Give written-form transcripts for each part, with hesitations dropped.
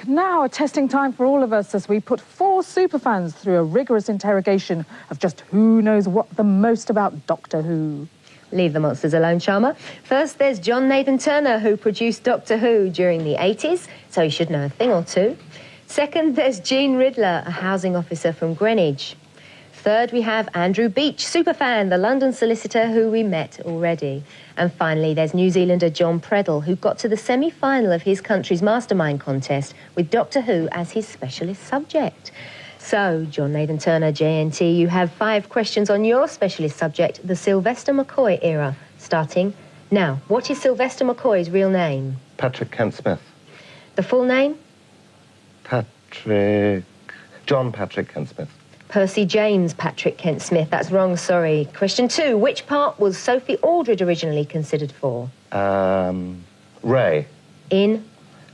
Now a testing time for all of us as we put 4 superfans through a rigorous interrogation of just who knows what the most about Doctor Who. Leave the monsters alone, Charmer. First, there's John Nathan Turner, who produced Doctor Who during the 80s, so he should know a thing or two. Second, there's Jean Riddler, a housing officer from Greenwich. Third, we have Andrew Beach, superfan, the London solicitor who we met already. And finally, there's New Zealander John Preddle, who got to the semi-final of his country's Mastermind contest with Doctor Who as his specialist subject. So, John Nathan Turner, JNT, you have 5 questions on your specialist subject, the Sylvester McCoy era, starting now. What is Sylvester McCoy's real name? Patrick Kent-Smith. The full name? John Patrick Kent-Smith. Percy James Patrick Kent-Smith. That's wrong, sorry. Question 2. Which part was Sophie Aldred originally considered for? Ray. In?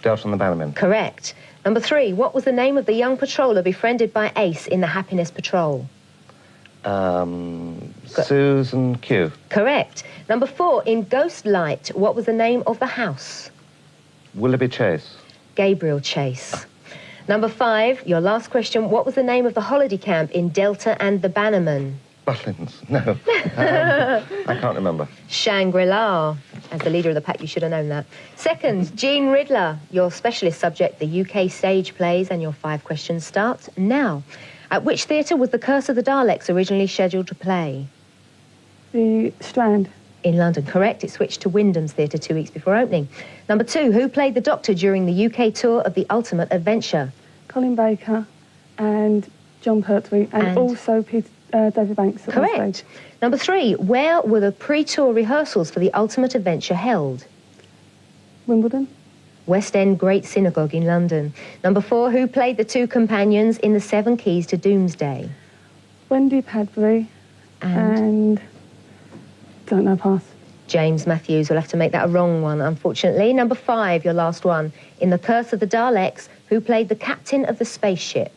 Delta and the Bannerman. Correct. Number 3. What was the name of the young patroller befriended by Ace in the Happiness Patrol? Susan Q. Correct. Number 4. In Ghost Light, what was the name of the house? Willoughby Chase. Gabriel Chase. Number 5, your last question. What was the name of the holiday camp in Delta and the Bannerman? Butlins. No. I can't remember. Shangri-La. As the leader of the pack, you should have known that. Second, Jean Riddler, your specialist subject, the UK stage plays, and your 5 questions start now. At which theatre was The Curse of the Daleks originally scheduled to play? The Strand. In London, correct. It switched to Wyndham's Theatre 2 weeks before opening. Number 2, who played the Doctor during the UK tour of The Ultimate Adventure? Colin Baker and John Pertwee, and also David Banks. Correct. Number 3, where were the pre-tour rehearsals for The Ultimate Adventure held? Wimbledon. West End Great Synagogue in London. Number 4, who played the 2 companions in The 7 Keys to Doomsday? Wendy Padbury and don't know, pass. James Matthews. We'll have to make that a wrong one, unfortunately. Number 5, your last one. In The Curse of the Daleks, who played the captain of the spaceship?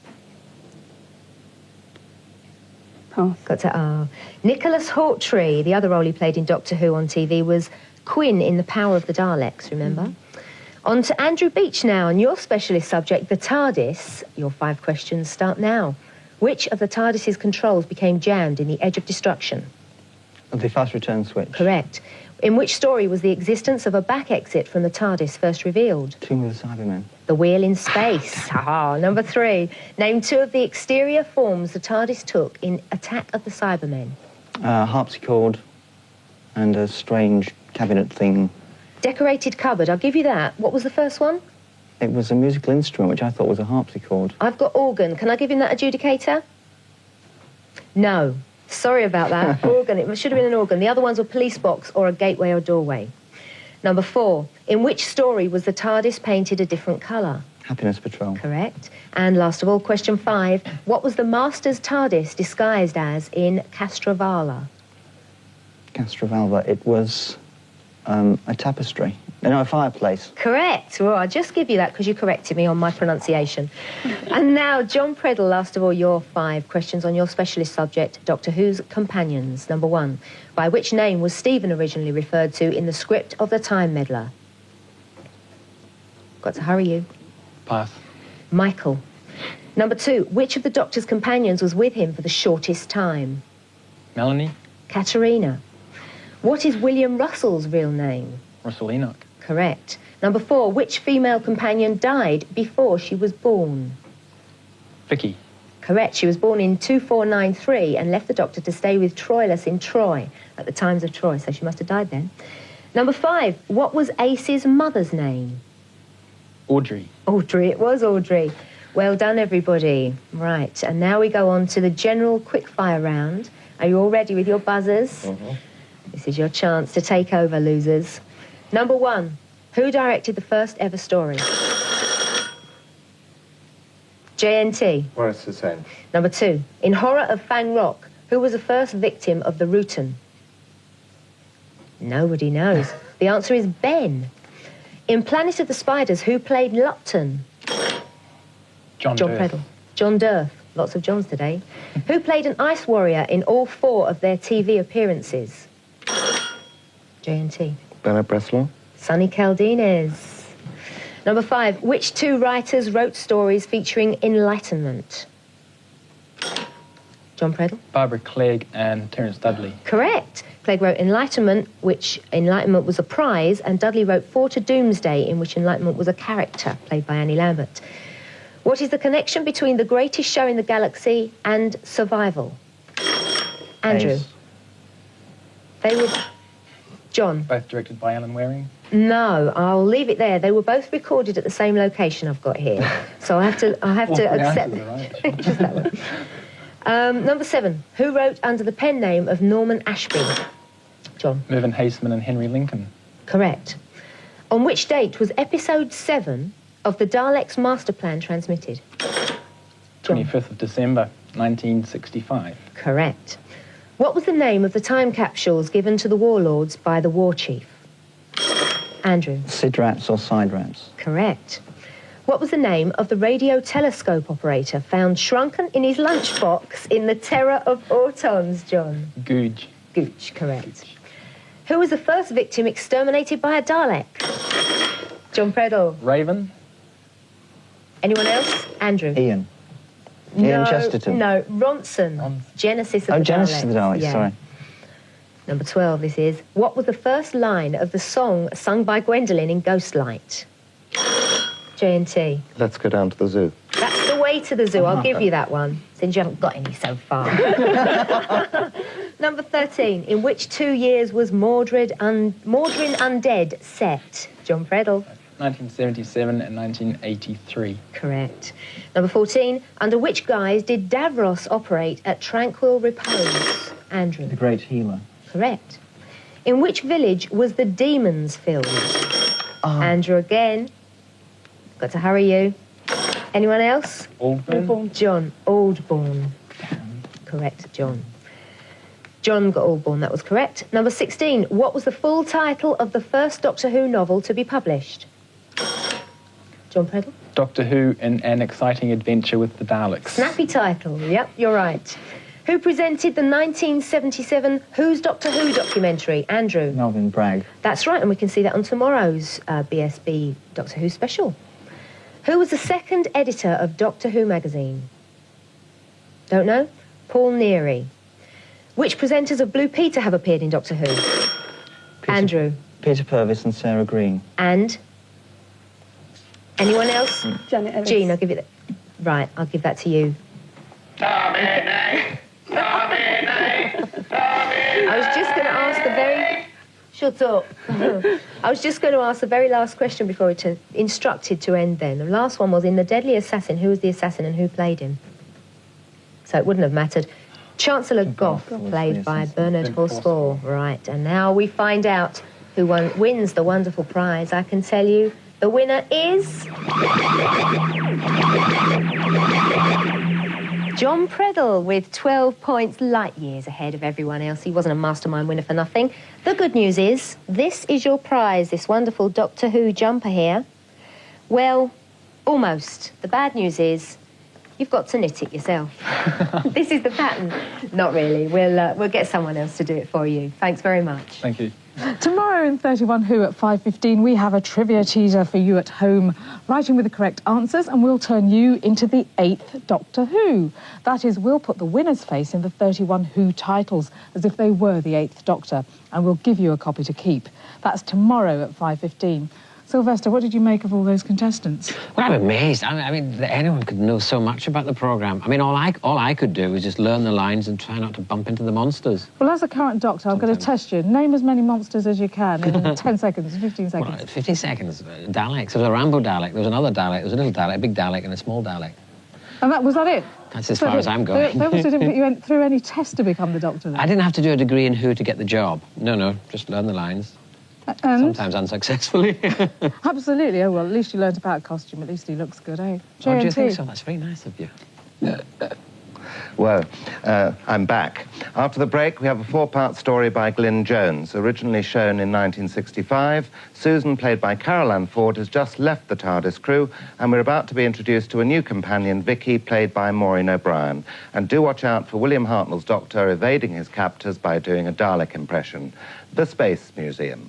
Pass. Got to Nicholas Hawtrey, the other role he played in Doctor Who on TV, was Quinn in The Power of the Daleks, remember? On to Andrew Beach now, and your specialist subject, the TARDIS. Your 5 questions start now. Which of the TARDIS's controls became jammed in the Edge of Destruction? The fast return switch. Correct. In which story was the existence of a back exit from the TARDIS first revealed? Tomb of the Cybermen. The Wheel in Space. Number 3. Name 2 of the exterior forms the TARDIS took in Attack of the Cybermen. Harpsichord and a strange cabinet thing. Decorated cupboard, I'll give you that. What was the first one? It was a musical instrument, which I thought was a harpsichord. I've got organ. Can I give him that adjudicator? No. Sorry about that. Organ. It should have been an organ. The other ones were police box or a gateway or doorway. Number 4. In which story was the TARDIS painted a different colour? Happiness Patrol. Correct. And last of all, question 5. What was the Master's TARDIS disguised as in Castrovala? Castrovalva. It was a tapestry. No, a fireplace. Correct. Well, I'll just give you that because you corrected me on my pronunciation. And now, John Preddle, last of all, your 5 questions on your specialist subject, Doctor Who's companions. Number 1. By which name was Stephen originally referred to in the script of The Time Meddler? Got to hurry you. Pass. Michael. Number 2. Which of the Doctor's companions was with him for the shortest time? Melanie. Katerina. What is William Russell's real name? Russell Enoch. Correct. Number 4, which female companion died before she was born? Vicky. Correct. She was born in 2493 and left the Doctor to stay with Troilus in Troy at the times of Troy, so she must have died then. Number 5, what was Ace's mother's name? Audrey. Audrey, it was Audrey. Well done, everybody. Right, and now we go on to the general quickfire round. Are you all ready with your buzzers? Mm-hmm. This is your chance to take over, losers. Number 1, who directed the first ever story? JNT. Where's Hussein? Number 2, in Horror of Fang Rock, who was the first victim of the Rutan? Nobody knows. The answer is Ben. In Planet of the Spiders, who played Lupton? John Preddle. John Durth. Lots of Johns today. Who played an ice warrior in all 4 of their TV appearances? JNT. Bernard Bresslaw. Sonny Caldines. Number 5, which 2 writers wrote stories featuring enlightenment? John Preddle? Barbara Clegg and Terence Dudley. Correct. Clegg wrote Enlightenment, which Enlightenment was a prize, and Dudley wrote 4 to Doomsday, in which Enlightenment was a character, played by Annie Lambert. What is the connection between The Greatest Show in the Galaxy and Survival? Andrew? Ace. They were... John? Both directed by Alan Waring. No, I'll leave it there. They were both recorded at the same location I've got here. So I have to accept... Right. Just that one. Number 7. Who wrote under the pen name of Norman Ashby? John? Mervyn Haseman and Henry Lincoln. Correct. On which date was episode 7 of the Daleks Master Plan transmitted? John? 25th of December, 1965. Correct. What was the name of the time capsules given to the warlords by the war chief? Andrew? Sid Rats or Side Rats? Correct. What was the name of the radio telescope operator found shrunken in his lunchbox in The Terror of Autons, John? Googe. Gooch, correct. Who was the first victim exterminated by a Dalek? John Preddle. Raven. Anyone else? Andrew? Ian. Ian Chesterton. No, Ronson. Genesis of the Genesis Daleks. of the Daleks, Yeah. sorry. Number 12, this is. What was the first line of the song sung by Gwendolyn in Ghostlight? J&T. Let's go down to the zoo. That's the way to the zoo. I'll give you that one, since you haven't got any so far. Number 13. In which 2 years was Mordrin Undead set? John Preddle. 1977 and 1983. Correct. Number 14. Under which guise did Davros operate at Tranquil Repose? Andrew. The Great Healer. Correct. In which village was The Demons filmed? Andrew again. Got to hurry you. Anyone else? Aldburn. John. Aldbourne. Correct, John. John got Aldbourne, that was correct. Number 16. What was the full title of the first Doctor Who novel to be published? John Preddle? Doctor Who in an Exciting Adventure with the Daleks. Snappy title. Yep, you're right. Who presented the 1977 Who's Doctor Who documentary? Andrew. Melvin Bragg. That's right, and we can see that on tomorrow's BSB Doctor Who special. Who was the second editor of Doctor Who magazine? Don't know? Paul Neary. Which presenters of Blue Peter have appeared in Doctor Who? Andrew. Peter Purvis and Sarah Green. And? Anyone else? Janet Ellis. Jean, I'll give you that. Right, I'll give that to you. I was just going to ask the very... Shut up. I was just going to ask the very last question before we instructed to end then. The last one was, in The Deadly Assassin, who was the assassin and who played him? So it wouldn't have mattered. Chancellor Gough, played by Bernard Horsfall. Right, and now we find out who wins the wonderful prize. I can tell you the winner is... John Preddle, with 12 points, light years ahead of everyone else. He wasn't a mastermind winner for nothing. The good news is, this is your prize, this wonderful Doctor Who jumper here. Well, almost. The bad news is, you've got to knit it yourself. This is the pattern. Not really. We'll get someone else to do it for you. Thanks very much. Thank you. Tomorrow in 31 Who at 5:15, we have a trivia teaser for you at home, writing with the correct answers, and we'll turn you into the 8th Doctor Who. That is, we'll put the winner's face in the 31 Who titles as if they were the 8th Doctor, and we'll give you a copy to keep. That's tomorrow at 5:15. Sylvester, what did you make of all those contestants? Well, I'm amazed. I mean, that anyone could know so much about the programme. I mean, all I could do was just learn the lines and try not to bump into the monsters. Well, as a current Doctor, I'm going to test you. Name as many monsters as you can in 10 seconds, 15 seconds. Well, 15 seconds. Daleks. There was a Rambo Dalek, there was another Dalek, there was a little Dalek, a big Dalek and a small Dalek. And was that it? That's as far as I'm going. They obviously didn't put you through any test to become the Doctor then. I didn't have to do a degree in Who to get the job. No, just learn the lines. And? Sometimes unsuccessfully. Absolutely. Oh, well, at least you learned about costume. At least he looks good, eh? Oh, do you think so? That's very nice of you. Well, I'm back. After the break, we have a 4-part story by Glyn Jones, originally shown in 1965. Susan, played by Carol Ann Ford, has just left the TARDIS crew, and we're about to be introduced to a new companion, Vicky, played by Maureen O'Brien. And do watch out for William Hartnell's Doctor evading his captors by doing a Dalek impression. The Space Museum.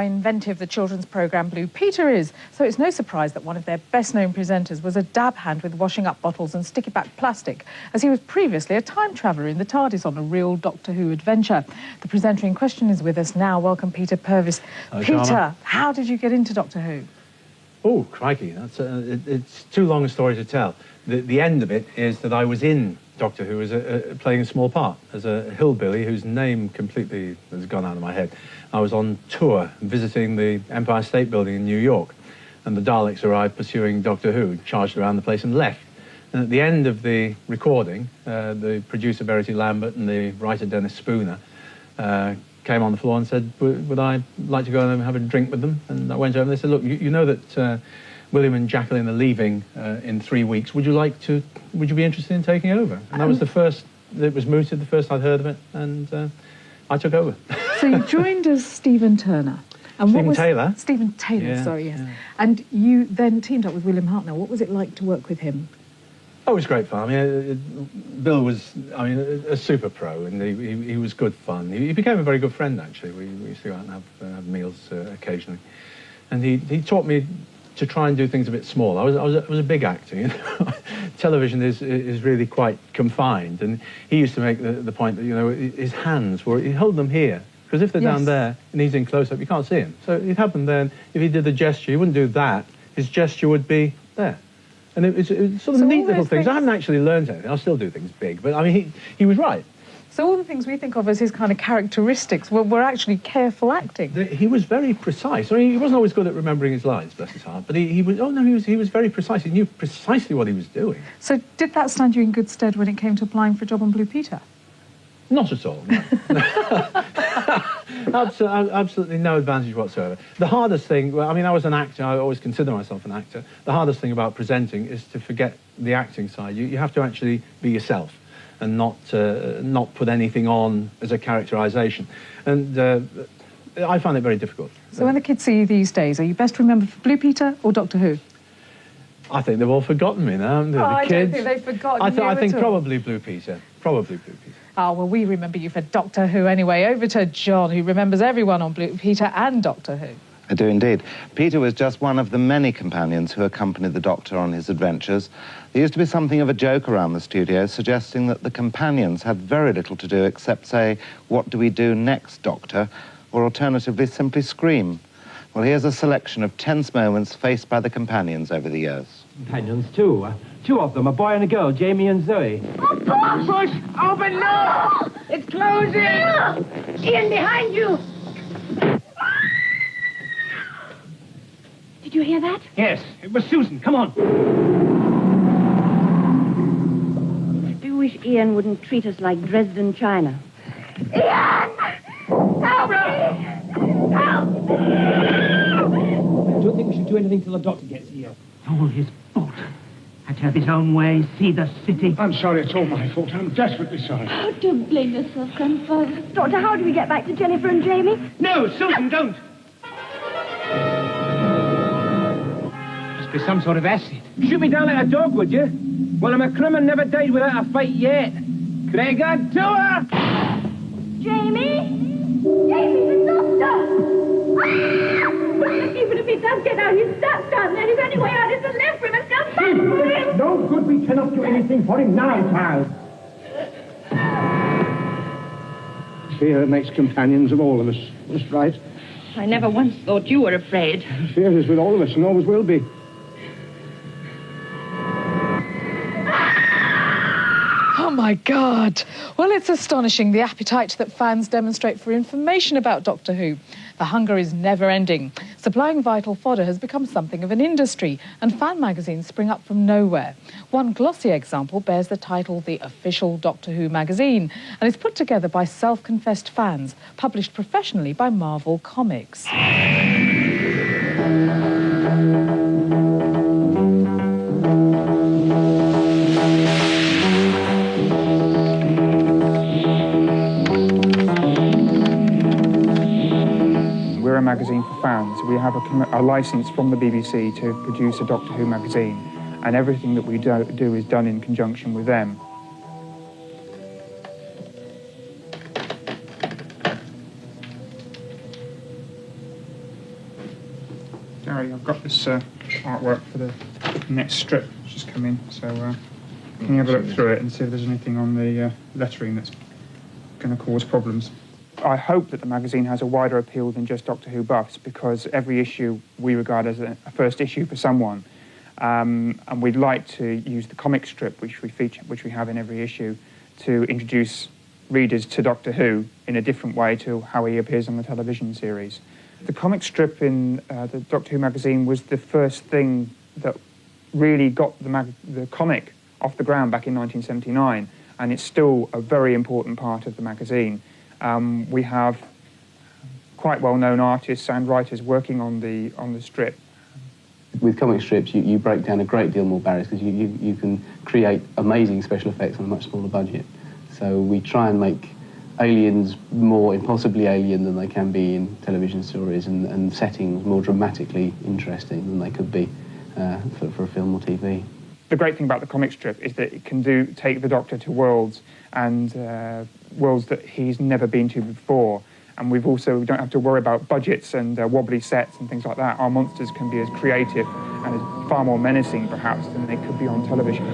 inventive the children's programme Blue Peter is, so it's no surprise that one of their best-known presenters was a dab hand with washing up bottles and sticky-back plastic, as he was previously a time traveller in the TARDIS on a real Doctor Who adventure. The presenter in question is with us now. Welcome, Peter Purvis. Peter, Sharma. how did you get into Doctor Who? Oh, crikey, it's too long a story to tell. The end of it is that I was in Doctor Who as playing a small part, as a hillbilly whose name completely has gone out of my head. I was on tour visiting the Empire State Building in New York, and the Daleks arrived pursuing Doctor Who, charged around the place and left. And at the end of the recording, the producer Verity Lambert and the writer Dennis Spooner came on the floor and said, would I like to go and have a drink with them? And I went over and they said, look, you know that William and Jacqueline are leaving in 3 weeks. Would you be interested in taking over? And that was the first, it was mooted, the first I'd heard of it, and I took over. So you joined as Stephen Turner. And Stephen Taylor. Stephen Taylor, Yeah, sorry, yes. yeah. And you then teamed up with William Hartnell. What was it like to work with him? Oh, it was great fun. I mean, Bill was, a super pro, and he was good fun. He became a very good friend, actually. We used to go out and have meals occasionally. And he taught me to try and do things a bit small. I was a big actor, you know. Television is really quite confined, and he used to make the point that, you know, his hands he'd hold them here, because if they're down there and he's in close-up, you can't see him. So he'd have them there, and if he did the gesture, he wouldn't do that. His gesture would be there. And it's sort of neat little things. I haven't actually learned anything. I'll still do things big, but I mean, he was right. So all the things we think of as his kind of characteristics were actually careful acting. He was very precise. I mean, he wasn't always good at remembering his lines, bless his heart, but he was very precise. He knew precisely what he was doing. So did that stand you in good stead when it came to applying for a job on Blue Peter? Not at all, no. Absolutely no advantage whatsoever. The hardest thing, well, I mean, I was an actor, I always consider myself an actor. The hardest thing about presenting is to forget the acting side. You have to actually be yourself and not put anything on as a characterisation. And I find it very difficult. So when the kids see you these days, are you best remembered for Blue Peter or Doctor Who? I think they've all forgotten me now, haven't they? I The kids. don't think they've forgotten you I think at all. probably Blue Peter. Probably Blue Peter. Oh, well, we remember you for Doctor Who anyway. Over to John, who remembers everyone on Blue Peter and Doctor Who. I do indeed. Peter was just one of the many companions who accompanied the Doctor on his adventures. There used to be something of a joke around the studio, suggesting that the companions had very little to do except say, "What do we do next, Doctor?" or alternatively simply scream. Well, here's a selection of tense moments faced by the companions over the years. Companions, too. Two of them, a boy and a girl, Jamie and Zoe. Push! Open! No! It's closing! Ian, behind you! Did you hear that? Yes, it was Susan. Come on. I do wish Ian wouldn't treat us like Dresden China. Ian! Help me! Help! I don't think we should do anything till the doctor gets here. All his fault. Had to have his own way, see the city. I'm sorry, it's all my fault. I'm desperately sorry. Oh, don't blame yourself, Grandfather. Doctor, how do we get back to Jennifer and Jamie? No, Susan, don't. Must be some sort of acid. Shoot me down like a dog, would you? Well, I'm a criminal, never died without a fight yet. Gregor, to her! Jamie? Jamie, the doctor! Even if he does get out, he's stuck down there. His only way out is to live for him and come back for him. No good, we cannot do anything for him now, child. Fear makes companions of all of us. That's right. I never once thought you were afraid. Fear is with all of us and always will be. Oh, my God. Well, it's astonishing, the appetite that fans demonstrate for information about Doctor Who. The hunger is never-ending. Supplying vital fodder has become something of an industry, and fan magazines spring up from nowhere. One glossy example bears the title The Official Doctor Who Magazine, and is put together by self-confessed fans, published professionally by Marvel Comics. We're a magazine for fans. We have a licence from the BBC to produce a Doctor Who magazine, and everything that we do is done in conjunction with them. Hi, I've got this artwork for the next strip which has come in, so can you have a look through it and see if there's anything on the lettering that's going to cause problems? I hope that the magazine has a wider appeal than just Doctor Who buffs, because every issue we regard as a first issue for someone, and we'd like to use the comic strip which we have in every issue to introduce readers to Doctor Who in a different way to how he appears on the television series. The comic strip in the Doctor Who magazine was the first thing that really got the comic off the ground back in 1979, and it's still a very important part of the magazine. We have quite well-known artists and writers working on the strip. With comic strips, you break down a great deal more barriers, because you can create amazing special effects on a much smaller budget. So we try and make aliens more impossibly alien than they can be in television stories, and settings more dramatically interesting than they could be for a film or TV. The great thing about the comic strip is that it can take the Doctor to worlds, and worlds that he's never been to before. And we don't have to worry about budgets and wobbly sets and things like that. Our monsters can be as creative and as far more menacing, perhaps, than they could be on television.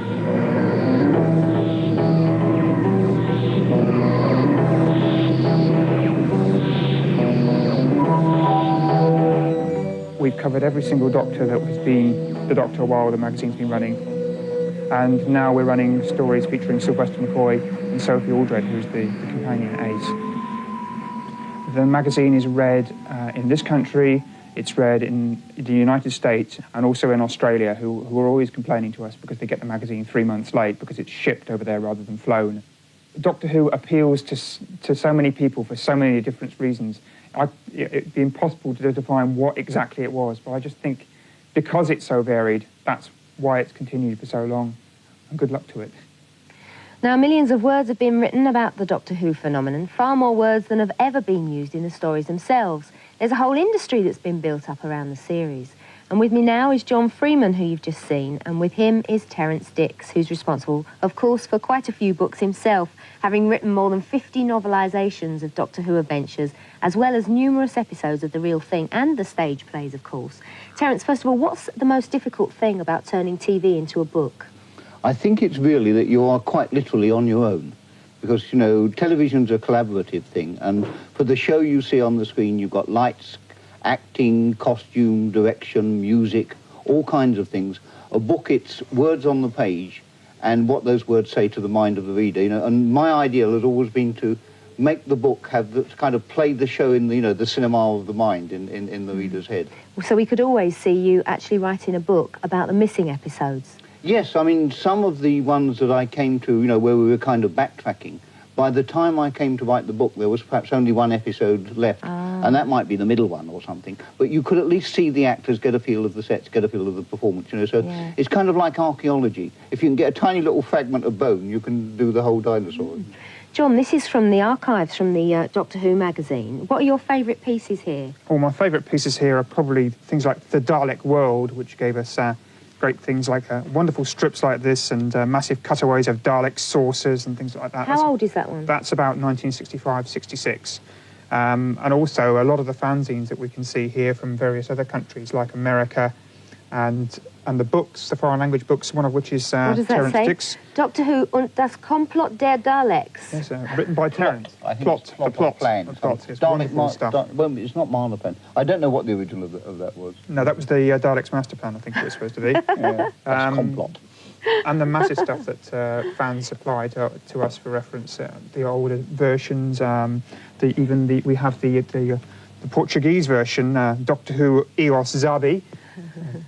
We've covered every single Doctor that has been the Doctor while the magazine's been running. And now we're running stories featuring Sylvester McCoy and Sophie Aldred, who's the companion Ace. The magazine is read in this country, it's read in the United States, and also in Australia, who are always complaining to us because they get the magazine 3 months late because it's shipped over there rather than flown. Doctor Who appeals to so many people for so many different reasons. It'd be impossible to define what exactly it was, but I just think because it's so varied, that's why it's continued for so long, and good luck to it. Now, millions of words have been written about the Doctor Who phenomenon, far more words than have ever been used in the stories themselves. There's a whole industry that's been built up around the series. And with me now is John Freeman, who you've just seen, and with him is Terence Dicks, who's responsible, of course, for quite a few books himself, having written more than 50 novelisations of Doctor Who adventures, as well as numerous episodes of The Real Thing and the stage plays, of course. Terence, first of all, what's the most difficult thing about turning TV into a book? I think it's really that you are quite literally on your own, because, you know, television's a collaborative thing, and for the show you see on the screen, you've got lights, acting, costume, direction, music, all kinds of things. A book, it's words on the page and what those words say to the mind of the reader, you know, and my ideal has always been to make the book have the kind of play the show in the, you know, the cinema of the mind in the reader's head. So we could always see you actually writing a book about the missing episodes. Yes, I mean, some of the ones that I came to, you know, where we were kind of backtracking, by the time I came to write the book, there was perhaps only one episode left, and that might be the middle one or something. But you could at least see the actors, get a feel of the sets, get a feel of the performance, you know, so it's kind of like archaeology. If you can get a tiny little fragment of bone, you can do the whole dinosaur. John, this is from the archives from the Doctor Who magazine. What are your favourite pieces here? Well, my favourite pieces here are probably things like The Dalek World, which gave us great things like wonderful strips like this and massive cutaways of Dalek saucers and things like that. How old is that one? That's about 1965-66. And also a lot of the fanzines that we can see here from various other countries like America, and the books, the foreign language books, one of which is Terence Dicks. Doctor Who und das Komplott der Daleks. Yes, written by Terence. I think it's plot plan. Well, it's not Marloplan. I don't know what the original of that was. No, that was the Daleks master plan, I think it was supposed to be. Yeah, that's Komplott. And the massive stuff that fans supply to us for reference, the older versions, we have the Portuguese version, Doctor Who Eos Zabi.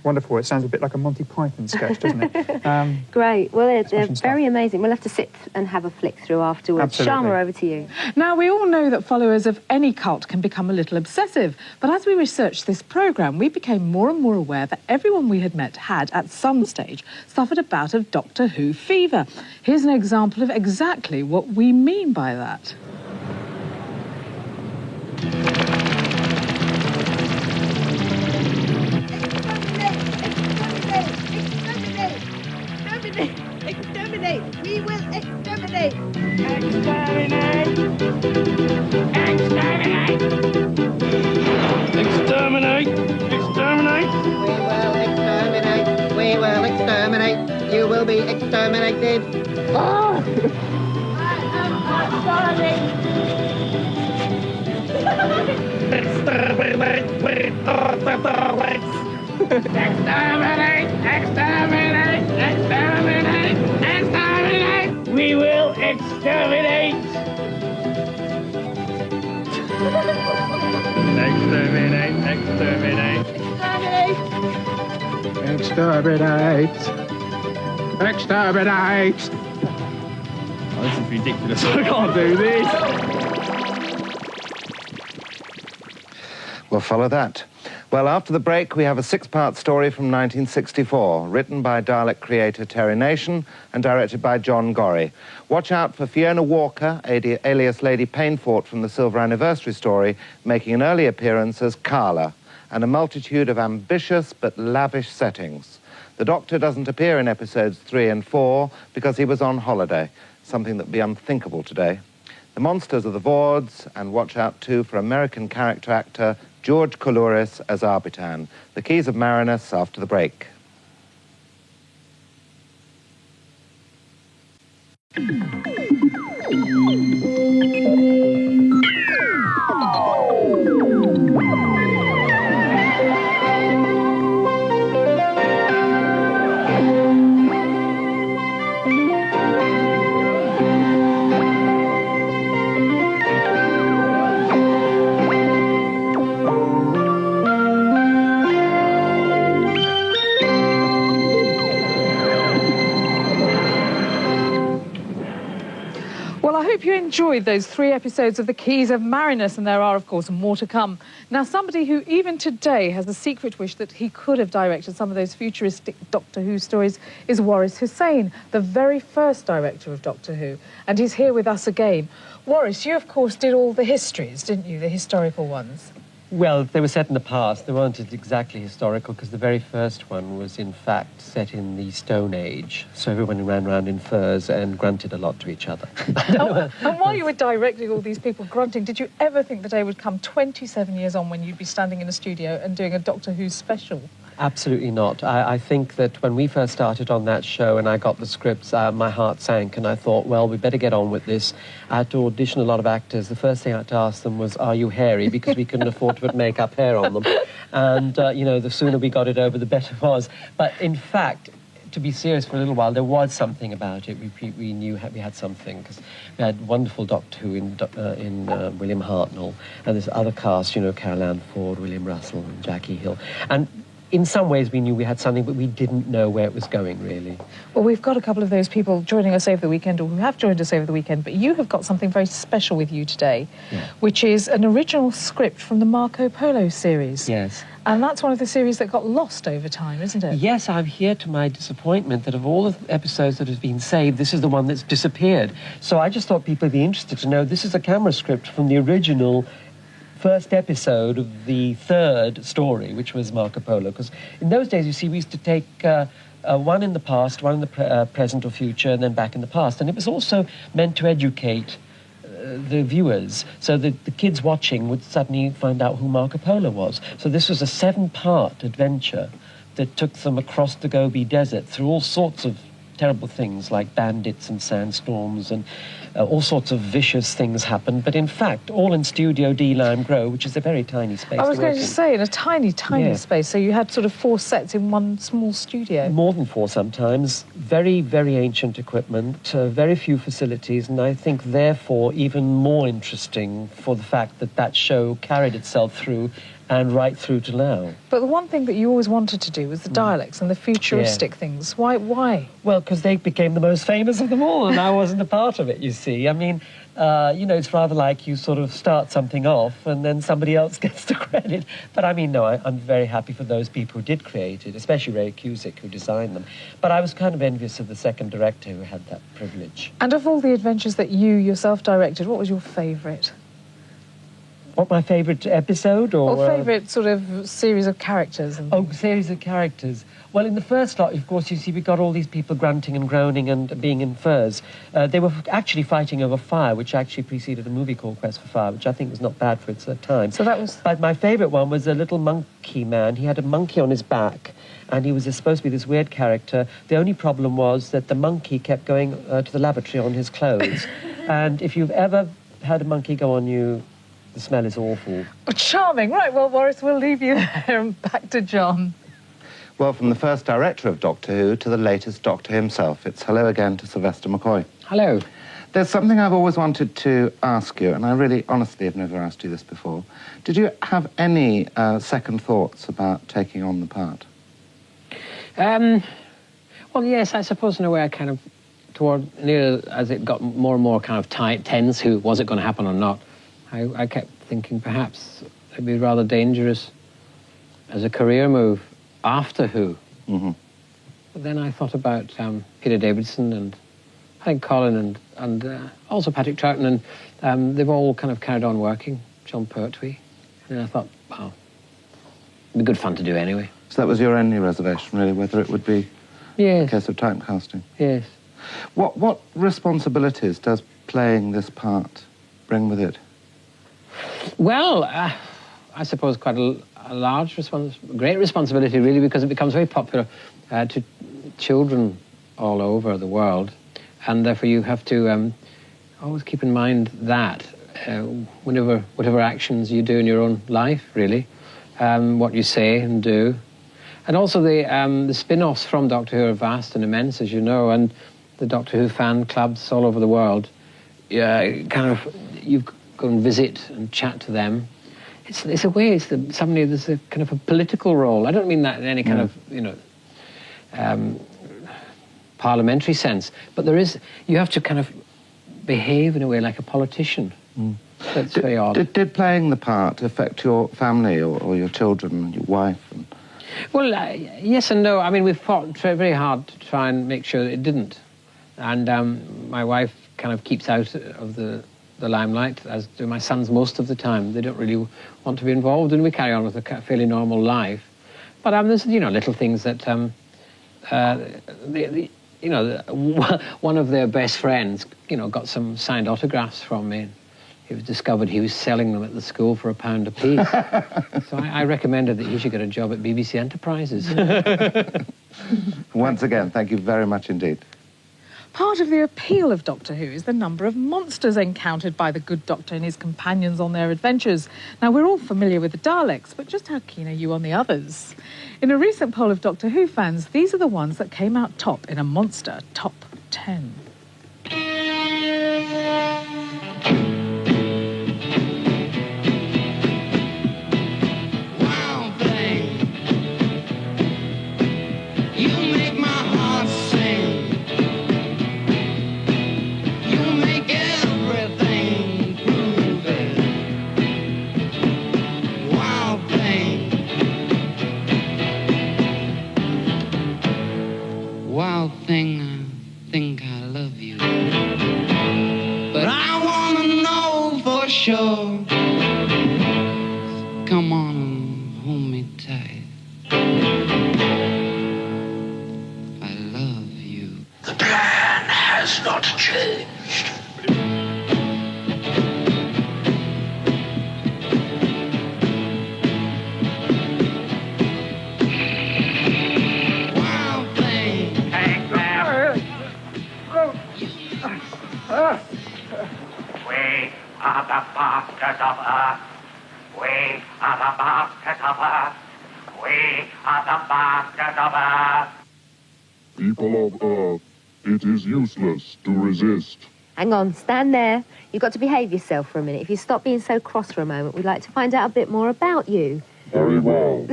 Wonderful. It sounds a bit like a Monty Python sketch, doesn't it? Great. Well, they're very amazing. We'll have to sit and have a flick through afterwards. Absolutely. Sharma, over to you. Now, we all know that followers of any cult can become a little obsessive, but as we researched this programme, we became more and more aware that everyone we had met had, at some stage, suffered a bout of Doctor Who fever. Here's an example of exactly what we mean by that. Exterminate! We will exterminate! Exterminate! Exterminate! Exterminate! Exterminate! We will exterminate. You will be exterminated. I am not sorry! Exterminate! Exterminate! Exterminate! Exterminate! We will exterminate! Exterminate, exterminate. Exterminate! Exterminate! Oh, this is ridiculous. I can't do this. We'll follow that. Well, after the break, we have a 6-part story from 1964, written by Dalek creator Terry Nation and directed by John Gorrie. Watch out for Fiona Walker, alias Lady Painfort from the Silver Anniversary story, making an early appearance as Carla, and a multitude of ambitious but lavish settings. The Doctor doesn't appear in episodes 3 and 4 because he was on holiday, something that would be unthinkable today. The monsters are the Vords, and watch out too for American character actor George Coulouris as Arbitan. The Keys of Marinus after the break. Well, I hope you enjoyed those 3 episodes of The Keys of Marinus, and there are, of course, more to come. Now, somebody who even today has a secret wish that he could have directed some of those futuristic Doctor Who stories is Waris Hussein, the very first director of Doctor Who, and he's here with us again. Waris, you, of course, did all the histories, didn't you, the historical ones? Well, they were set in the past. They weren't exactly historical because the very first one was, in fact, set in the Stone Age. So everyone ran around in furs and grunted a lot to each other. And while you were directing all these people grunting, did you ever think the day would come 27 years on when you'd be standing in a studio and doing a Doctor Who special? Absolutely not. I think that when we first started on that show and I got the scripts, my heart sank and I thought, well, we better get on with this. I had to audition a lot of actors. The first thing I had to ask them was, are you hairy? Because we couldn't afford to put makeup hair on them. And, you know, the sooner we got it over, the better it was. But in fact, to be serious for a little while, there was something about it. We knew we had something because we had wonderful Doctor Who in William Hartnell and this other cast, you know, Carol Ann Ford, William Russell and Jackie Hill. And in some ways we knew we had something, but we didn't know where it was going, really. Well, we've got a couple of those people joining us over the weekend, or who have joined us over the weekend, but you have got something very special with you today, which is an original script from the Marco Polo series. Yes. And that's one of the series that got lost over time, isn't it? Yes, I'm here to my disappointment that of all the episodes that have been saved, this is the one that's disappeared. So I just thought people would be interested to know this is a camera script from the original first episode of the 3rd story, which was Marco Polo. Because in those days, you see, we used to take one in the past, one in the present or future, and then back in the past. And it was also meant to educate the viewers, so that the kids watching would suddenly find out who Marco Polo was. So this was a 7-part adventure that took them across the Gobi Desert through all sorts of terrible things like bandits and sandstorms, and all sorts of vicious things happened. But in fact, all in Studio D Lime Grove, which is a very tiny space. I was going to say, in a tiny, tiny space. So you had sort of 4 sets in one small studio. More than 4 sometimes. Very, very ancient equipment, very few facilities, and I think, therefore, even more interesting for the fact that that show carried itself through and right through to now. But the one thing that you always wanted to do was the dialects and the futuristic things. Why? Well, because they became the most famous of them all, and I wasn't a part of it, you see. I mean, you know, it's rather like you sort of start something off and then somebody else gets the credit. But I mean, no, I'm very happy for those people who did create it, especially Ray Cusick, who designed them. But I was kind of envious of the second director who had that privilege. And of all the adventures that you yourself directed, what was your favourite? What, my favourite episode? Or favourite sort of series of characters? Series of characters. Well, in the first lot, of course, you see, we got all these people grunting and groaning and being in furs. They were actually fighting over fire, which actually preceded a movie called Quest for Fire, which I think was not bad for its time. So that was... But my favourite one was a little monkey man. He had a monkey on his back, and he was supposed to be this weird character. The only problem was that the monkey kept going to the lavatory on his clothes. And if you've ever had a monkey go on you, the smell is awful. Oh, charming. Right, well, Maurice, we'll leave you there and back to John. Well, from the first director of Doctor Who to the latest Doctor himself, it's hello again to Sylvester McCoy. Hello. There's something I've always wanted to ask you, and I really, honestly, have never asked you this before. Did you have any second thoughts about taking on the part? Well, yes, I suppose in a way I kind of, as it got more and more kind of tense, who was it going to happen or not, I kept thinking perhaps it'd be rather dangerous as a career move after Who. Mm-hmm. But then I thought about Peter Davidson and I think Colin and also Patrick Troughton, and they've all kind of carried on working, John Pertwee. And I thought, wow, it'd be good fun to do anyway. So that was your only reservation, really, whether it would be a case of typecasting? Yes. What responsibilities does playing this part bring with it? Well, I suppose quite a great responsibility, really, because it becomes very popular to children all over the world, and therefore you have to always keep in mind that whatever actions you do in your own life, really, what you say and do. And also the spin-offs from Doctor Who are vast and immense, as you know, and the Doctor Who fan clubs all over the world, you go and visit and chat to them. It's a way, there's a kind of a political role. I don't mean that in any kind of, parliamentary sense, but you have to kind of behave in a way like a politician. That's very odd. Did playing the part affect your family or your children and your wife? Well, yes and no. I mean, we've fought very hard to try and make sure that it didn't. And my wife kind of keeps out of the limelight, as do my sons most of the time. They don't really want to be involved, and we carry on with a fairly normal life. But there's, little things that, one of their best friends, got some signed autographs from me. It was discovered he was selling them at the school for £1 apiece. So I recommended that he should get a job at BBC Enterprises. Once again, thank you very much indeed. Part of the appeal of Doctor Who is the number of monsters encountered by the good Doctor and his companions on their adventures. Now, we're all familiar with the Daleks, but just how keen are you on the others? In a recent poll of Doctor Who fans, these are the ones that came out top in a monster top 10. Thing, I think I love you, but I wanna know for sure. Come on and hold me tight. I love you. The plan has not changed. We are the masters of Earth. We are the masters of Earth. We are the masters of Earth. People of Earth, it is useless to resist. Hang on, stand there. You've got to behave yourself for a minute. If you stop being so cross for a moment, we'd like to find out a bit more about you. Very well.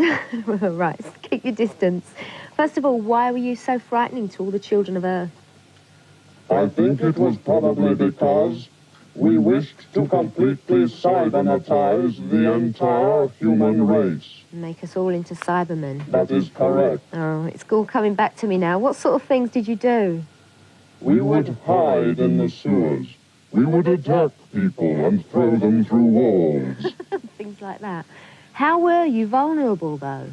Right, keep your distance. First of all, why were you so frightening to all the children of Earth? I think it was probably because we wished to completely cybernetize the entire human race. Make us all into Cybermen. That is correct. Oh, it's all coming back to me now. What sort of things did you do? We would hide in the sewers. We would attack people and throw them through walls. Things like that. How were you vulnerable, though?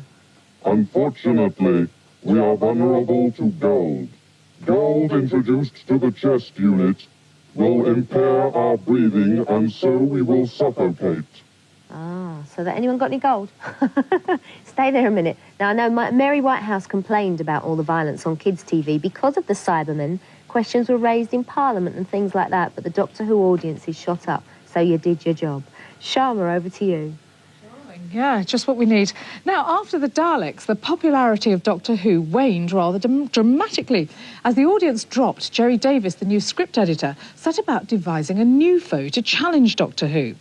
Unfortunately, we are vulnerable to gold. Gold introduced to the chest unit will impair our breathing, and so we will suffocate. Ah, so that anyone got any gold? Stay there a minute. Now, I know Mary Whitehouse complained about all the violence on kids' TV because of the Cybermen. Questions were raised in Parliament and things like that, but the Doctor Who audience is shot up, so you did your job. Sharma, over to you. Yeah, just what we need. Now, after the Daleks, the popularity of Doctor Who waned rather dramatically. As the audience dropped, Jerry Davis, the new script editor, set about devising a new foe to challenge Doctor Who.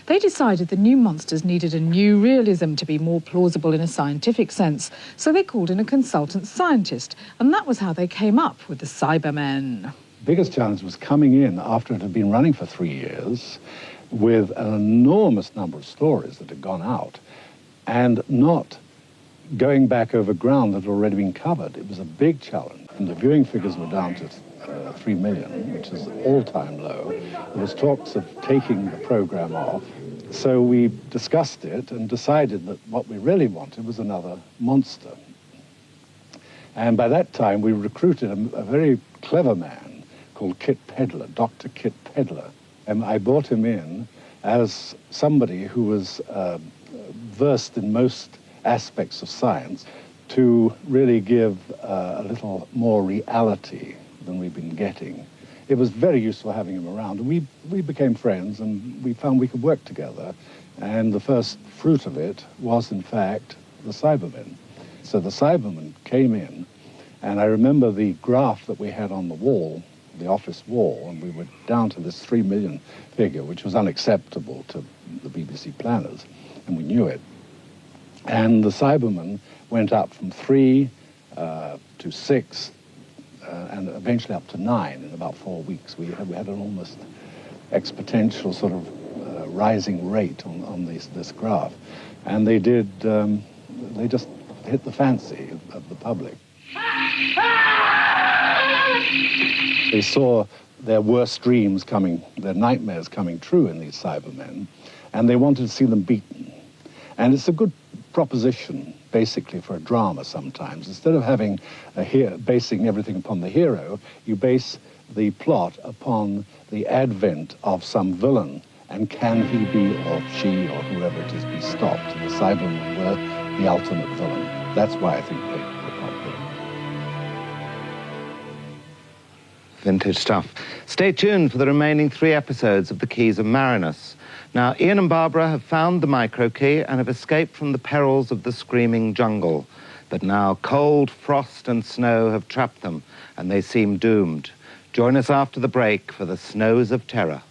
They decided the new monsters needed a new realism to be more plausible in a scientific sense, so they called in a consultant scientist, and that was how they came up with the Cybermen. The biggest challenge was coming in after it had been running for 3 years, with an enormous number of stories that had gone out, and not going back over ground that had already been covered. It was a big challenge. And the viewing figures were down to 3 million, which is an all-time low. There was talks of taking the programme off. So we discussed it and decided that what we really wanted was another monster. And by that time, we recruited a very clever man called Kit Pedler, Dr. Kit Pedler. And I brought him in as somebody who was versed in most aspects of science to really give a little more reality than we've been getting. It was very useful having him around, and we became friends, and we found we could work together. And the first fruit of it was, in fact, the Cybermen. So the Cybermen came in, and I remember the graph that we had on the wall, the office wall, and we were down to this 3 million figure, which was unacceptable to the BBC planners, and we knew it. And the Cybermen went up from 3 to 6, and eventually up to 9 in about 4 weeks. We had an almost exponential sort of rising rate on this graph, and they just hit the fancy of the public. They saw their worst dreams coming, their nightmares coming true in these Cybermen, and they wanted to see them beaten. And it's a good proposition, basically, for a drama sometimes. Instead of having basing everything upon the hero, you base the plot upon the advent of some villain, and can he be, or she, or whoever it is, be stopped? And the Cybermen were the ultimate villain. That's why I think they were popular. Vintage stuff. Stay tuned for the remaining 3 episodes of The Keys of Marinus. Now, Ian and Barbara have found the micro-key and have escaped from the perils of the screaming jungle. But now cold, frost and snow have trapped them, and they seem doomed. Join us after the break for the Snows of Terror.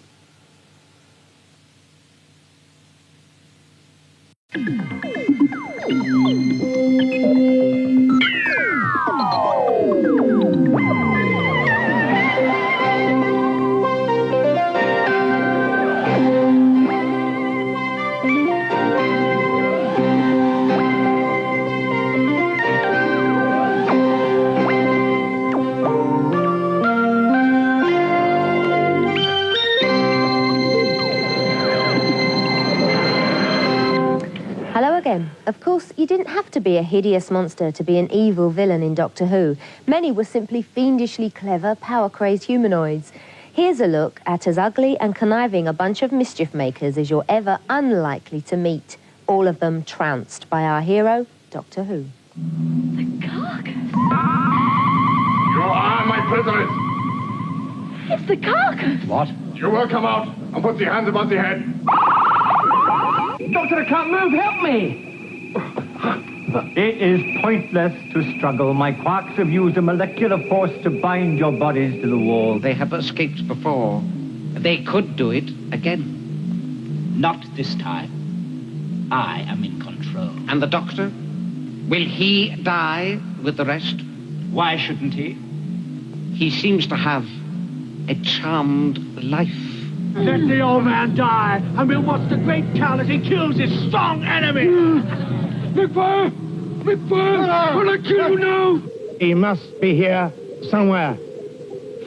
Of course, you didn't have to be a hideous monster to be an evil villain in Doctor Who. Many were simply fiendishly clever, power-crazed humanoids. Here's a look at as ugly and conniving a bunch of mischief makers as you're ever unlikely to meet. All of them trounced by our hero, Doctor Who. The carcass! You are my prisoners! It's the carcass! What? You will come out and put the hands above the head. Doctor, I can't move. Help me! It is pointless to struggle. My quarks have used a molecular force to bind your bodies to the wall. They have escaped before. They could do it again. Not this time. I am in control. And the doctor? Will he die with the rest? Why shouldn't he? He seems to have a charmed life. Let the old man die, and we'll watch the great Kal as he kills his strong enemy. McFire! McFire! Will I kill you now? He must be here somewhere.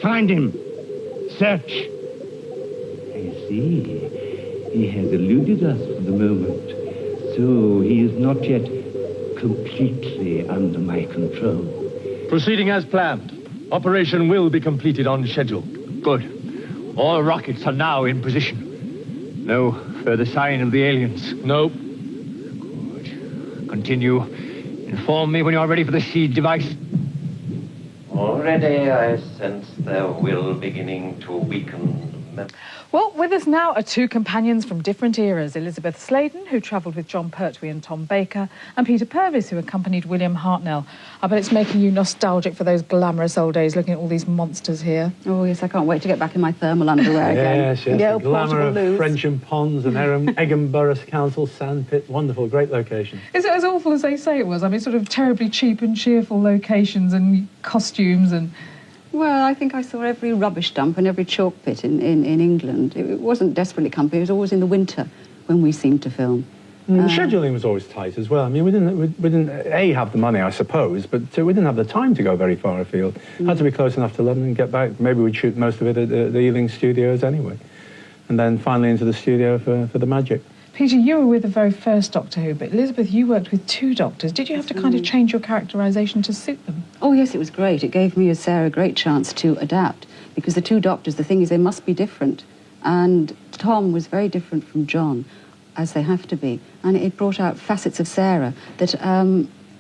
Find him. Search. I see. He has eluded us for the moment. So he is not yet completely under my control. Proceeding as planned. Operation will be completed on schedule. Good. All rockets are now in position. No further sign of the aliens? No. Good. Continue. Inform me when you are ready for the seed device. Already I sense their will beginning to weaken. Well, with us now are two companions from different eras, Elizabeth Sladen, who travelled with John Pertwee and Tom Baker, and Peter Purvis, who accompanied William Hartnell. I bet it's making you nostalgic for those glamorous old days, looking at all these monsters here. Oh, yes, I can't wait to get back in my thermal underwear again. Yes, the glamour of Frensham Ponds and Egham Borough Council sandpit. Wonderful, great location. Is it as awful as they say it was? I mean, sort of terribly cheap and cheerful locations and costumes and... Well, I think I saw every rubbish dump and every chalk pit in England. It wasn't desperately comfy. It was always in the winter when we seemed to film. The scheduling was always tight as well. I mean, we didn't A, have the money, I suppose, but we didn't have the time to go very far afield. Had to be close enough to London and get back. Maybe we'd shoot most of it at the Ealing studios anyway. And then finally into the studio for the magic. Peter, you were with the very first Doctor Who, but Elizabeth, you worked with two doctors. Did you have to kind of change your characterisation to suit them? Oh, yes, it was great. It gave me, as Sarah, a great chance to adapt, because the two doctors, the thing is, they must be different. And Tom was very different from John, as they have to be. And it brought out facets of Sarah that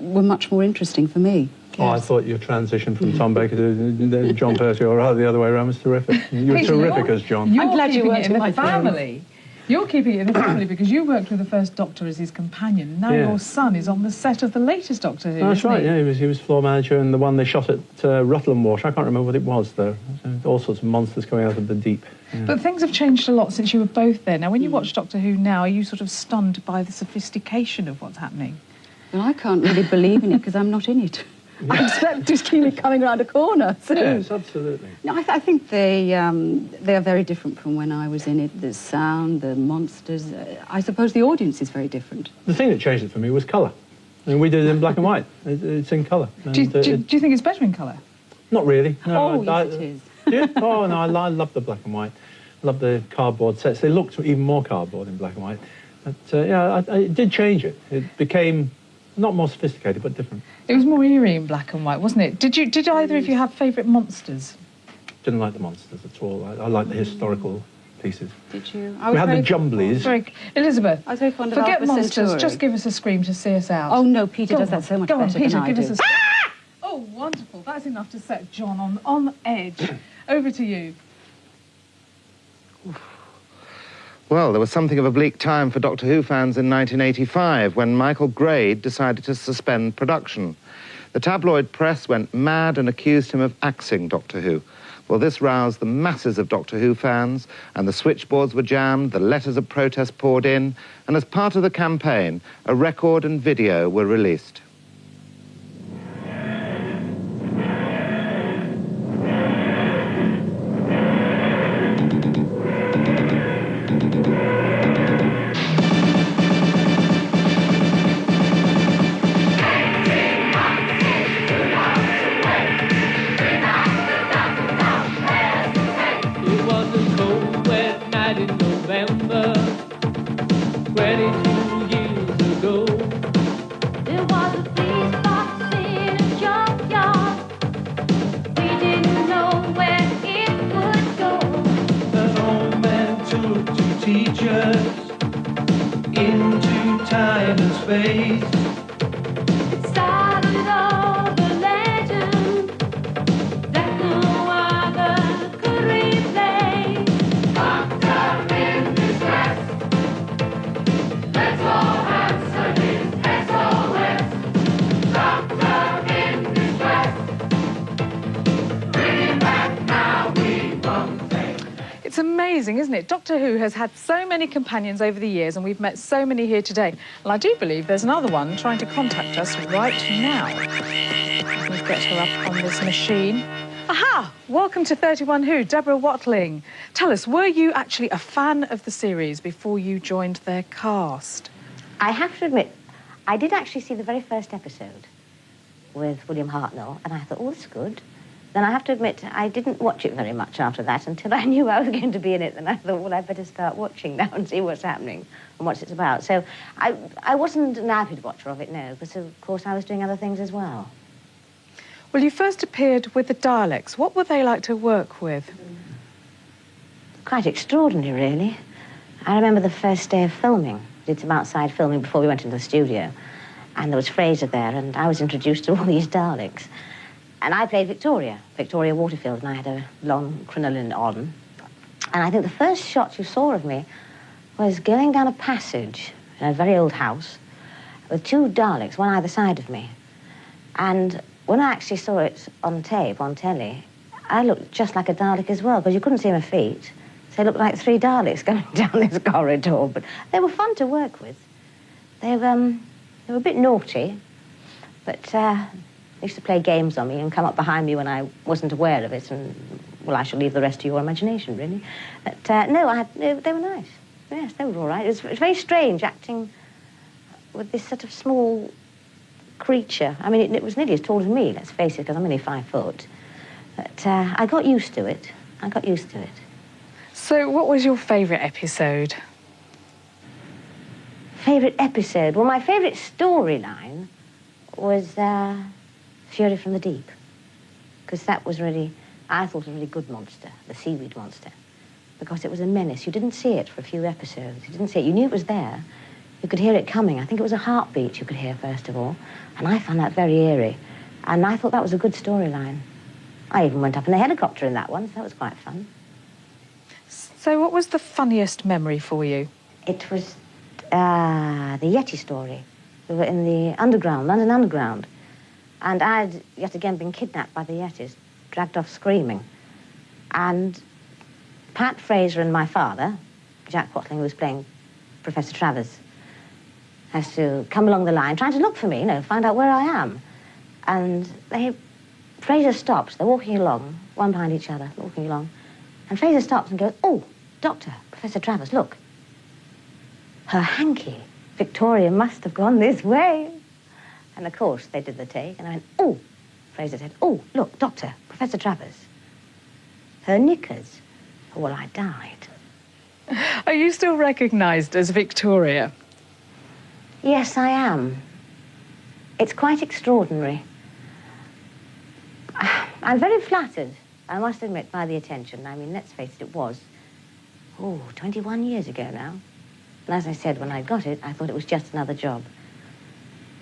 were much more interesting for me. Oh, I thought your transition from Tom Baker to John Pertwee, or rather the other way around, was terrific. You were terrific as John. I'm glad you worked in the family. You're keeping it in the family because you worked with the first Doctor as his companion. Now your son is on the set of the latest Doctor Who. That's right, yeah, he was floor manager, and the one they shot at Rutland Water, I can't remember what it was, though. All sorts of monsters coming out of the deep. Yeah. But things have changed a lot since you were both there. Now, when you watch Doctor Who now, are you sort of stunned by the sophistication of what's happening? Well, I can't really believe in it because I'm not in it. Yeah. I expect to see me coming around a corner soon. Yes, absolutely. No, I think they are very different from when I was in it. The sound, the monsters. I suppose the audience is very different. The thing that changed it for me was colour. I mean, we did it in black and white. It's in colour. Do you think it's better in colour? Not really. No, yes, it is. Yeah? Oh, no, I love the black and white. I love the cardboard sets. They looked even more cardboard in black and white. But, yeah, it did change it. It became not more sophisticated, but different. It was more eerie in black and white, wasn't it? Did either of you have favourite monsters? Didn't like the monsters at all. I like the historical pieces. Did you? We had the Jumblies. Elizabeth, I was very fond of forget Alpha monsters, Centauri. just give us a scream to see us out. Oh, no, Peter does that so much better better Peter, than I give do. us a... Oh, wonderful. That's enough to set John on edge. Over to you. Well, there was something of a bleak time for Doctor Who fans in 1985 when Michael Grade decided to suspend production. The tabloid press went mad and accused him of axing Doctor Who. Well, this roused the masses of Doctor Who fans, and the switchboards were jammed, the letters of protest poured in, and as part of the campaign, a record and video were released. It's amazing, isn't it? Doctor Who has had so many companions over the years, and we've met so many here today. And I do believe there's another one trying to contact us right now. Let me get her up on this machine. Aha! Welcome to 31 Who, Deborah Watling. Tell us, were you actually a fan of the series before you joined their cast? I have to admit, I did actually see the very first episode with William Hartnell, and I thought, oh, that's good. then I have to admit I didn't watch it very much after that until I knew I was going to be in it. And I thought, well, I'd better start watching now and see what's happening and what it's about. So I wasn't an avid watcher of it, no, because of course I was doing other things as well. Well, you first appeared with the Daleks. What were they like to work with? Quite extraordinary, really. I remember the first day of filming. Did some outside filming before we went into the studio. And there was Fraser there, and I was introduced to all these Daleks. And I played Victoria Waterfield, and I had a long crinoline on. And I think the first shot you saw of me was going down a passage in a very old house with two Daleks, one either side of me. And when I actually saw it on tape, on telly, I looked just like a Dalek as well, because you couldn't see my feet. So it looked like three Daleks going down this corridor. But they were fun to work with. They were a bit naughty, but they used to play games on me and come up behind me when I wasn't aware of it. And, well, I shall leave the rest to your imagination, really. But no, they were nice. Yes, they were all right. It was very strange acting with this sort of small creature. I mean, it was nearly as tall as me, let's face it, because I'm only 5 foot. But I got used to it. I got used to it. So what was your favourite episode? Favourite episode? Well, my favourite storyline was Fury from the Deep. Because that was really, I thought, a really good monster, the seaweed monster. Because it was a menace. You didn't see it for a few episodes. You didn't see it. You knew it was there. You could hear it coming. I think it was a heartbeat you could hear, first of all. And I found that very eerie. And I thought that was a good storyline. I even went up in a helicopter in that one, so that was quite fun. So what was the funniest memory for you? It was the Yeti story. We were in the underground, London Underground. And I'd yet again been kidnapped by the Yetis, dragged off screaming. And Pat Fraser and my father, Jack Watling, who was playing Professor Travers, has to come along the line, trying to look for me, you know, find out where I am. And Fraser stops, they're walking along, one behind each other, walking along. And Fraser stops and goes, oh, Doctor, Professor Travers, look. Her hanky, Victoria must have gone this way. And of course, they did the take, and I went, oh. Fraser said, oh, look, Doctor, Professor Travers. Her knickers. Well, I died. Are you still recognised as Victoria? Yes, I am. It's quite extraordinary. I'm very flattered, I must admit, by the attention. I mean, let's face it, it was, 21 years ago now. And as I said, when I got it, I thought it was just another job.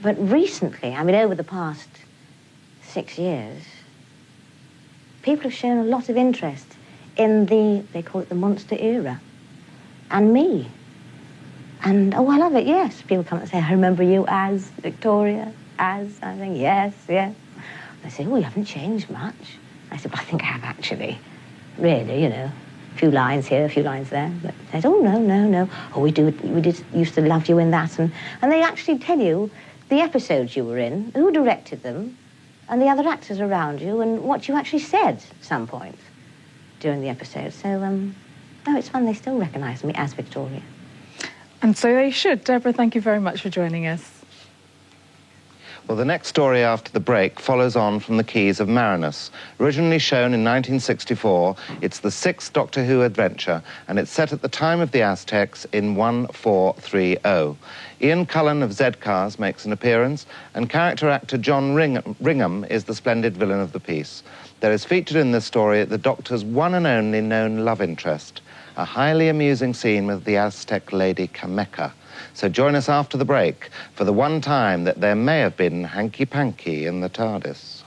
But recently, I mean, over the past 6 years, people have shown a lot of interest in they call it the monster era, and me. And, oh, I love it, yes. People come and say, I remember you as Victoria, as. I think, yes, yes. They say, oh, you haven't changed much. I said, well, I think I have, actually. Really, you know, a few lines here, a few lines there. But they said, oh, no, no, no. Oh, we did used to love you in that. And they actually tell you the episodes you were in, who directed them, and the other actors around you, and what you actually said at some point during the episode. So, no, it's fun. They still recognise me as Victoria. And so they should. Deborah, thank you very much for joining us. Well, the next story after the break follows on from the Keys of Marinus. Originally shown in 1964, it's the 6th Doctor Who adventure, and it's set at the time of the Aztecs in 1430. Ian Cullen of Z-Cars makes an appearance, and character actor John Ringham is the splendid villain of the piece. There is featured in this story the Doctor's one and only known love interest, a highly amusing scene with the Aztec lady Cameca. So join us after the break for the one time that there may have been hanky-panky in the TARDIS.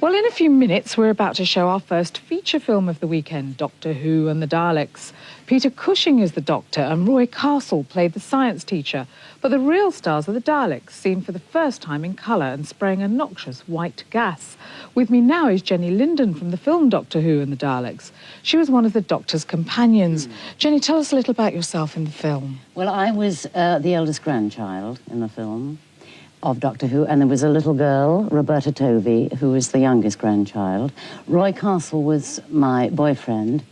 Well, in a few minutes, we're about to show our first feature film of the weekend, Doctor Who and the Daleks. Peter Cushing is the Doctor and Roy Castle played the science teacher. But the real stars are the Daleks, seen for the first time in colour and spraying a noxious white gas. With me now is Jenny Linden from the film Doctor Who and the Daleks. She was one of the Doctor's companions. Jenny, tell us a little about yourself in the film. Well, I was the eldest grandchild in the film. of Doctor Who, and there was a little girl, Roberta Tovey, who was the youngest grandchild. Roy Castle was my boyfriend,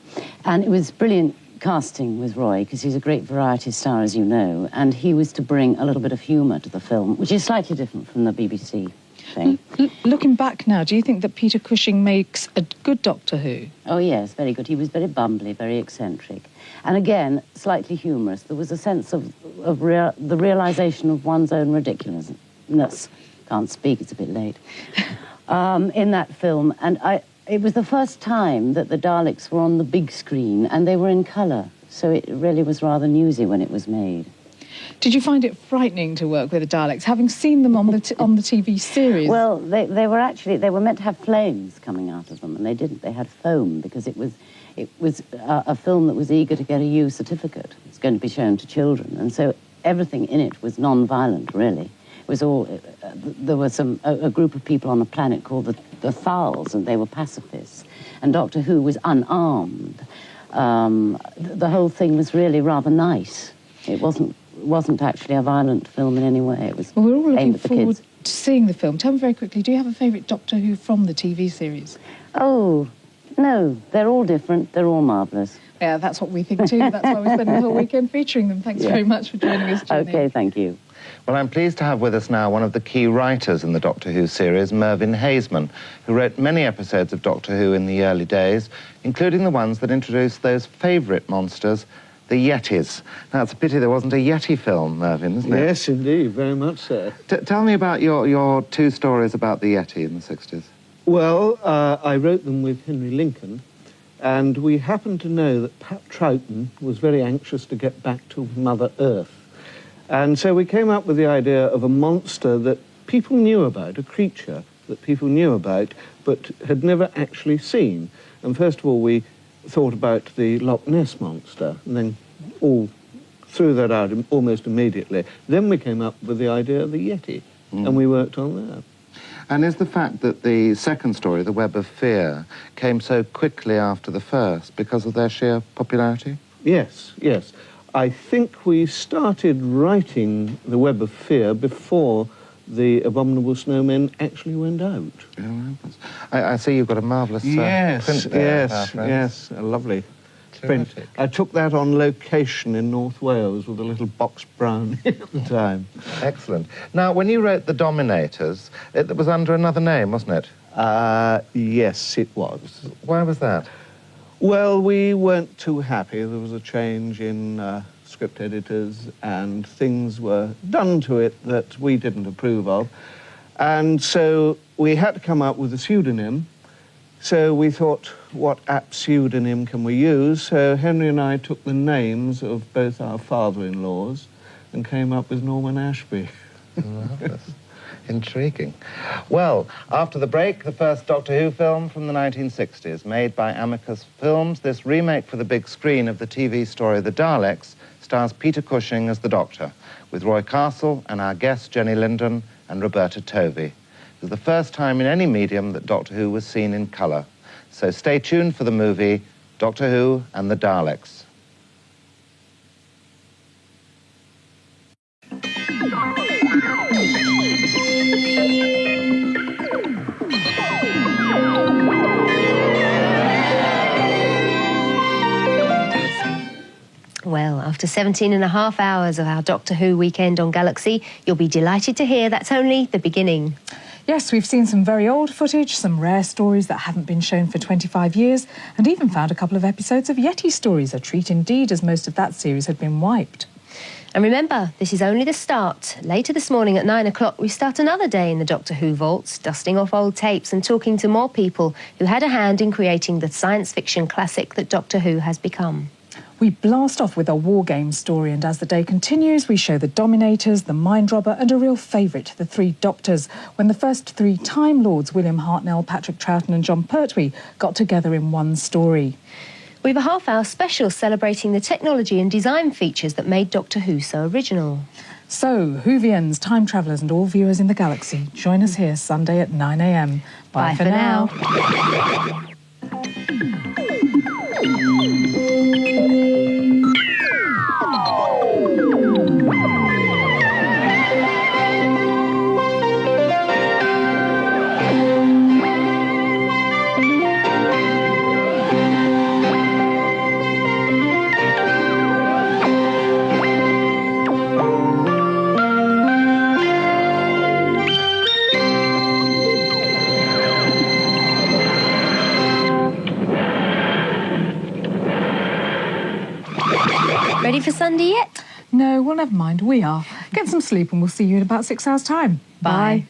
and it was brilliant casting with Roy, because he's a great variety star, as you know, and he was to bring a little bit of humour to the film, which is slightly different from the BBC thing. Looking back now, do you think that Peter Cushing makes a good Doctor Who? Oh, yes, very good. He was very bumbly, very eccentric. And again, slightly humorous. There was a sense of the realisation of one's own ridiculousness. Can't speak, it's a bit late. In that film. And it was the first time that the Daleks were on the big screen, and they were in colour. So it really was rather newsy when it was made. Did you find it frightening to work with the Daleks, having seen them on the TV series? Well, they were meant to have flames coming out of them, and they didn't. They had foam, because it was a film that was eager to get a U certificate. It's going to be shown to children, and so everything in it was non-violent, really. It was all. There was a group of people on the planet called the Thals, and they were pacifists, and Doctor Who was unarmed. The whole thing was really rather nice. It wasn't actually a violent film in any way. It was we're all looking aimed at the forward kids. to seeing the film. Tell me very quickly, do you have a favourite Doctor Who from the TV series? Oh, no, they're all different. They're all marvellous. Yeah, that's what we think too. That's why we spend the whole weekend featuring them. Thanks very much for joining us, Jenny. Okay, thank you. Well, I'm pleased to have with us now one of the key writers in the Doctor Who series, Mervyn Haseman, who wrote many episodes of Doctor Who in the early days, including the ones that introduced those favourite monsters, the Yetis. Now, it's a pity there wasn't a Yeti film, Mervyn, isn't it? Yes, indeed, very much so. Tell me about your two stories about the Yeti in the 60s. Well, I wrote them with Henry Lincoln, and we happened to know that Pat Troughton was very anxious to get back to Mother Earth. And so we came up with the idea of a monster that people knew about, a creature that people knew about, but had never actually seen. And first of all, we thought about the Loch Ness Monster, and then all threw that out almost immediately. Then we came up with the idea of the Yeti, and we worked on that. And is the fact that the second story, The Web of Fear, came so quickly after the first because of their sheer popularity? Yes, yes. I think we started writing The Web of Fear before the Abominable Snowmen actually went out. I see you've got a marvellous print there. Yes, a lovely print. I took that on location in North Wales with a little box brownie at the time. Excellent. Now, when you wrote The Dominators, it was under another name, wasn't it? Yes, it was. Why was that? Well, we weren't too happy. There was a change in script editors, and things were done to it that we didn't approve of. And so we had to come up with a pseudonym. So we thought, what apt pseudonym can we use? So Henry and I took the names of both our father-in-laws and came up with Norman Ashby. Marvellous. Intriguing. Well, after the break, the first Doctor Who film from the 1960s, made by Amicus Films. This remake for the big screen of the TV story The Daleks stars Peter Cushing as the Doctor, with Roy Castle and our guests Jenny Linden and Roberta Tovey. It was the first time in any medium that Doctor Who was seen in colour. So stay tuned for the movie Doctor Who and the Daleks. Well, after 17 and a half hours of our Doctor Who weekend on Galaxy, you'll be delighted to hear that's only the beginning. Yes, we've seen some very old footage, some rare stories that haven't been shown for 25 years, and even found a couple of episodes of Yeti stories, a treat indeed, as most of that series had been wiped. And remember, this is only the start. Later this morning at 9 o'clock, we start another day in the Doctor Who vaults, dusting off old tapes and talking to more people who had a hand in creating the science fiction classic that Doctor Who has become. We blast off with a war game story, and as the day continues, we show the Dominators, the Mind Robber, and a real favourite, the Three Doctors, when the first three Time Lords, William Hartnell, Patrick Troughton and John Pertwee, got together in one story. We have a half-hour special celebrating the technology and design features that made Doctor Who so original. So, Whovians, time travellers and all viewers in the galaxy, join us here Sunday at 9 a.m. Bye for now. Ready for Sunday yet? No, well, never mind. We are. Get some sleep and we'll see you in about 6 hours' time. Bye.